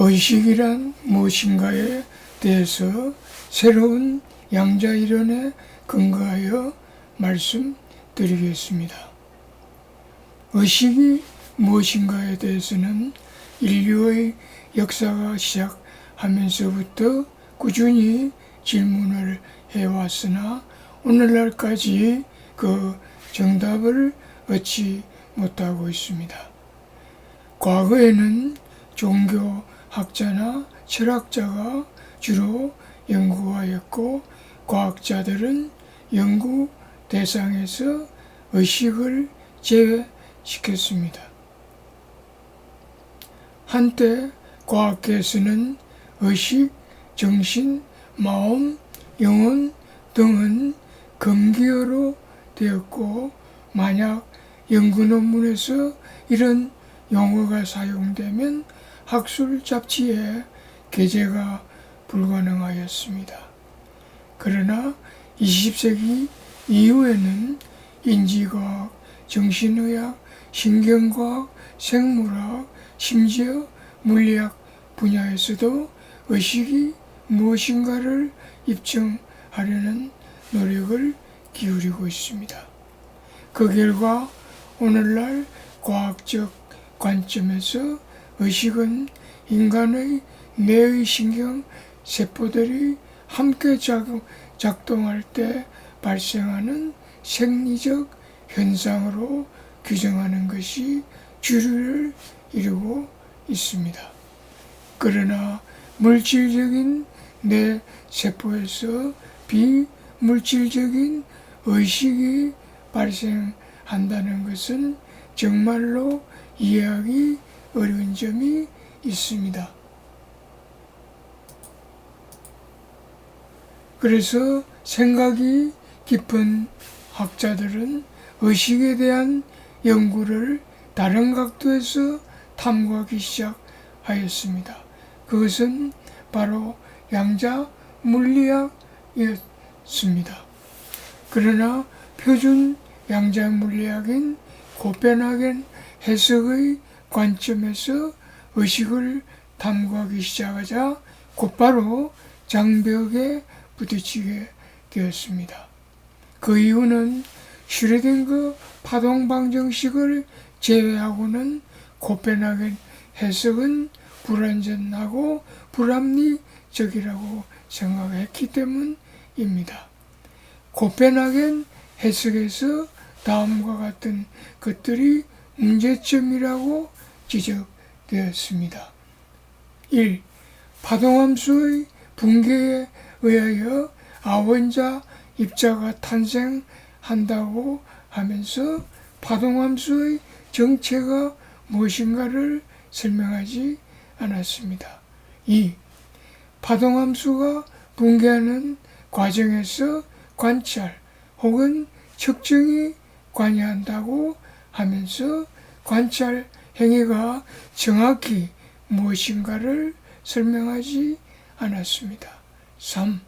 의식이란 무엇인가에 대해서 새로운 양자 이론에 근거하여 말씀드리겠습니다. 의식이 무엇인가에 대해서는 인류의 역사가 시작하면서부터 꾸준히 질문을 해왔으나 오늘날까지 그 정답을 얻지 못하고 있습니다. 과거에는 종교학자나 철학자가 주로 연구하였고 과학자들은 연구 대상에서 의식을 제외시켰습니다. 한때 과학계에서는 의식, 정신, 마음, 영혼 등은 금기어로 되었고 만약 연구 논문에서 이런 용어가 사용되면 학술 잡지에 게재가 불가능하였습니다. 그러나 20세기 이후에는 인지과학, 정신의학, 신경과학, 생물학, 심지어 물리학 분야에서도 의식이 무엇인가를 입증하려는 노력을 기울이고 있습니다. 그 결과 오늘날 과학적 관점에서 의식은 인간의 뇌의 신경 세포들이 함께 작동할 때 발생하는 생리적 현상으로 규정하는 것이 주류를 이루고 있습니다. 그러나 물질적인 뇌 세포에서 비물질적인 의식이 발생한다는 것은 정말로 이해하기 어려운 점이 있습니다. 그래서 생각이 깊은 학자들은 의식에 대한 연구를 다른 각도에서 탐구하기 시작하였습니다. 그것은 바로 양자 물리학이었습니다. 그러나 표준 양자 물리학인 코펜하겐 해석의 관점에서 의식을 탐구하기 시작하자 곧바로 장벽에 부딪히게 되었습니다. 그 이유는 슈레딩거 파동방정식을 제외하고는 코펜하겐 해석은 불완전하고 불합리적이라고 생각했기 때문입니다. 코펜하겐 해석에서 다음과 같은 것들이 문제점이라고 지적되었습니다. 1. 파동함수의 붕괴에 의하여 아원자 입자가 탄생한다고 하면서 파동함수의 정체가 무엇인가를 설명하지 않았습니다. 2. 파동함수가 붕괴하는 과정에서 관찰 혹은 측정이 관여한다고 하면서 관찰 행위가 정확히 무엇인가를 설명하지 않았습니다. 3.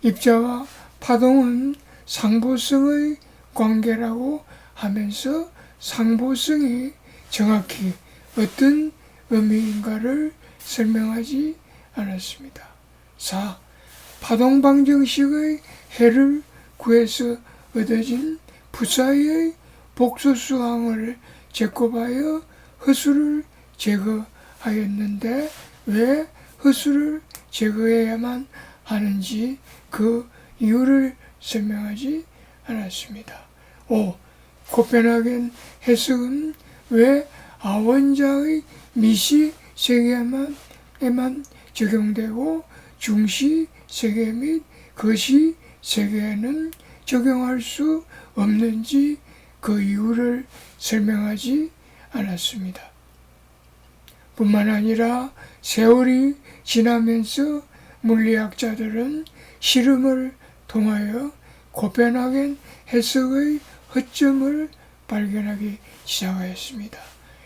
입자와 파동은 상보성의 관계라고 하면서 상보성이 정확히 어떤 의미인가를 설명하지 않았습니다. 4. 파동방정식의 해를 구해서 얻어진 부사의 복소수항을 제곱하여 허수를 제거하였는데 왜 허수를 제거해야만 하는지 그 이유를 설명하지 않았습니다. 5. 코펜하겐 해석은 왜 아원자의 미시 세계에만 적용되고 중시 세계 및 거시 세계에는 적용할 수 없는지 그 이유를 설명하지 않았습니다. 뿐만 아니라 세월이 지나면서 물리학자들은 실험을 통하여 코펜하겐 해석의 허점을 발견하기 시작하였습니다.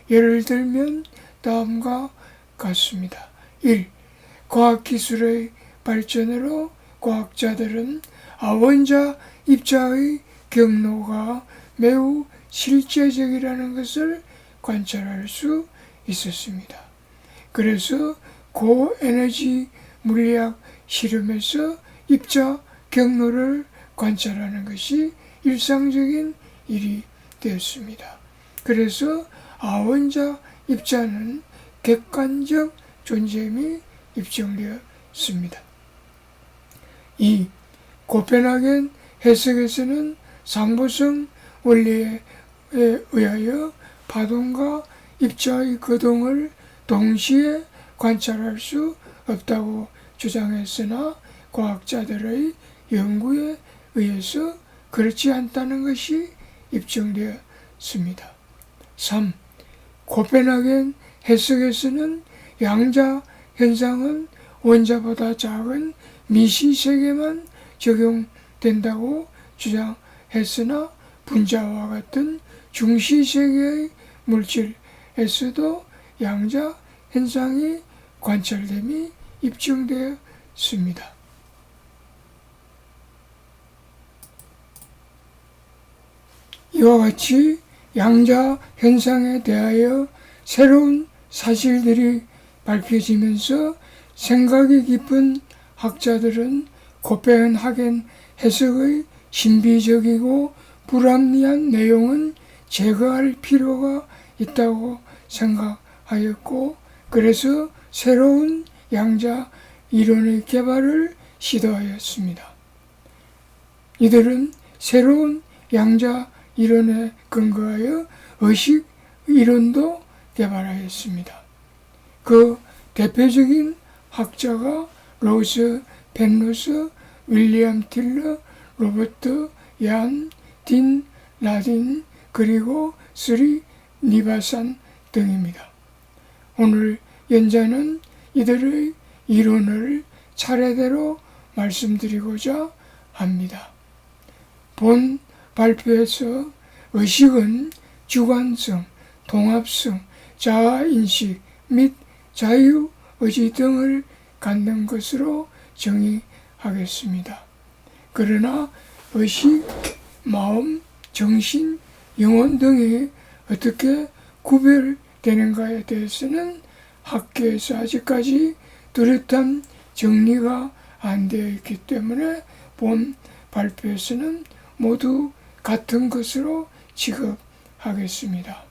예를 들면 다음과 같습니다. 1. 과학기술의 발전으로 과학자들은 아원자 입자의 경로가 매우 실제적이라는 것을 관찰할 수 있었습니다. 그래서 고에너지 물리학 실험에서 입자 경로를 관찰하는 것이 일상적인 일이 되었습니다. 그래서 아원자 입자는 객관적 존재임이 입증되었습니다. 2. 코펜하겐 해석에서는 상보성 원리에 의하여 파동과 입자의 거동을 동시에 관찰할 수 없다고 주장했으나 과학자들의 연구에 의해서 그렇지 않다는 것이 입증되었습니다. 3. 코펜하겐 해석에서는 양자 현상은 원자보다 작은 미시 세계만 적용된다고 주장했으나 분자와 같은 중시 세계의 물질에서도 양자 현상이 관찰됨이 입증되었습니다. 이와 같이 양자 현상에 대하여 새로운 사실들이 밝혀지면서 생각이 깊은 학자들은 코펜하겐 해석의 신비적이고 불합리한 내용은 제거할 필요가 있다고 생각하였고, 그래서 새로운 양자 이론의 개발을 시도하였습니다. 이들은 새로운 양자 이론에 근거하여 의식 이론도 개발하였습니다. 그 대표적인 학자가 로스 펜로스, 윌리엄 틸러, 로버트 얀, 딘 라딘, 그리고 스리 니바산 등입니다. 오늘 연자는 이들의 이론을 차례대로 말씀드리고자 합니다. 본 발표에서 의식은 주관성, 통합성, 자아인식 및 자유의지 등을 갖는 것으로 정의하겠습니다. 그러나 의식, 마음, 정신, 영혼 등이 어떻게 구별되는가에 대해서는 학계에서 아직까지 뚜렷한 정리가 안 되어 있기 때문에 본 발표에서는 모두 같은 것으로 취급하겠습니다.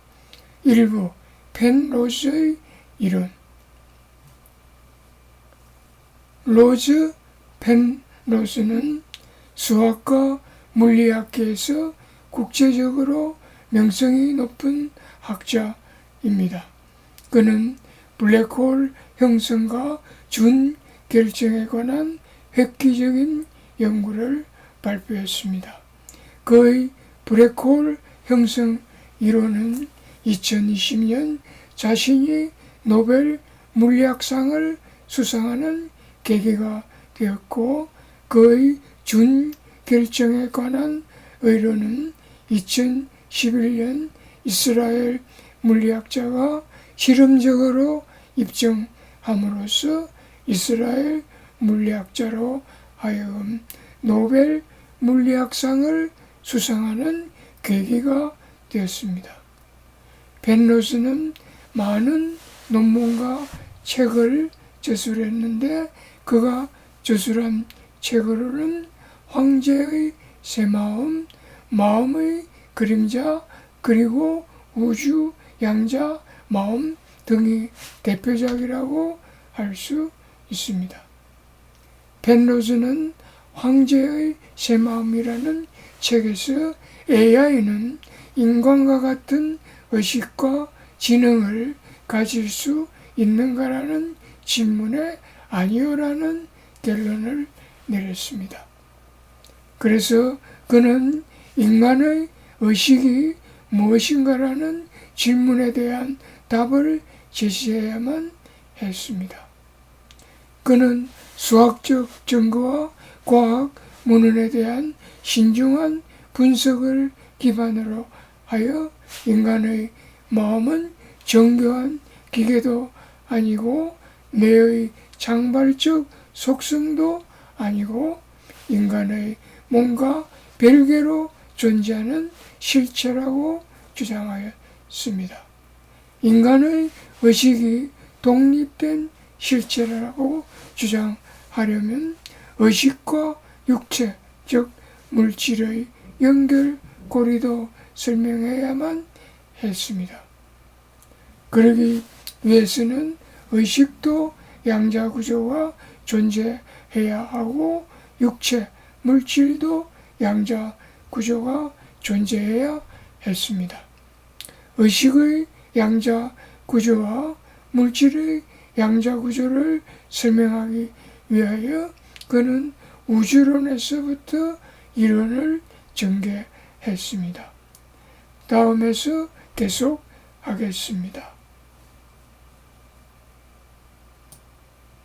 일부 펜로스의 이론. 로즈 펜로스는 수학과 물리학계에서 국제적으로 명성이 높은 학자입니다. 그는 블랙홀 형성과 준 결정에 관한 획기적인 연구를 발표했습니다. 그의 블랙홀 형성 이론은 2020년 자신이 노벨 물리학상을 수상하는 계기가 되었고, 그의 준 결정에 관한 의론은 2011년 이스라엘 물리학자가 실험적으로 입증함으로써 이스라엘 물리학자로 하여금 노벨 물리학상을 수상하는 계기가 되었습니다. 펜로스는 많은 논문과 책을 저술했는데 그가 저술한 책으로는 황제의 새마음, 마음의 그림자, 그리고 우주, 양자, 마음 등이 대표작이라고 할 수 있습니다. 펜로스는 황제의 새마음이라는 책에서 AI는 인간과 같은 의식과 지능을 가질 수 있는가라는 질문에 아니요라는 결론을 내렸습니다. 그래서 그는 인간의 의식이 무엇인가라는 질문에 대한 답을 제시해야만 했습니다. 그는 수학적 증거와 과학 문헌에 대한 신중한 분석을 기반으로 하여 인간의 마음은 정교한 기계도 아니고 뇌의 장발적 속성도 아니고 인간의 몸과 별개로 존재하는 실체라고 주장하였습니다. 인간의 의식이 독립된 실체라고 주장하려면 의식과 육체, 즉 물질의 연결고리도 설명해야만 했습니다. 그러기 위해서는 의식도 양자구조가 존재해야 하고 육체, 물질도 양자구조가 존재해야 했습니다. 의식의 양자구조와 물질의 양자구조를 설명하기 위하여 그는 우주론에서부터 이론을 전개했습니다. 다음에서 계속하겠습니다.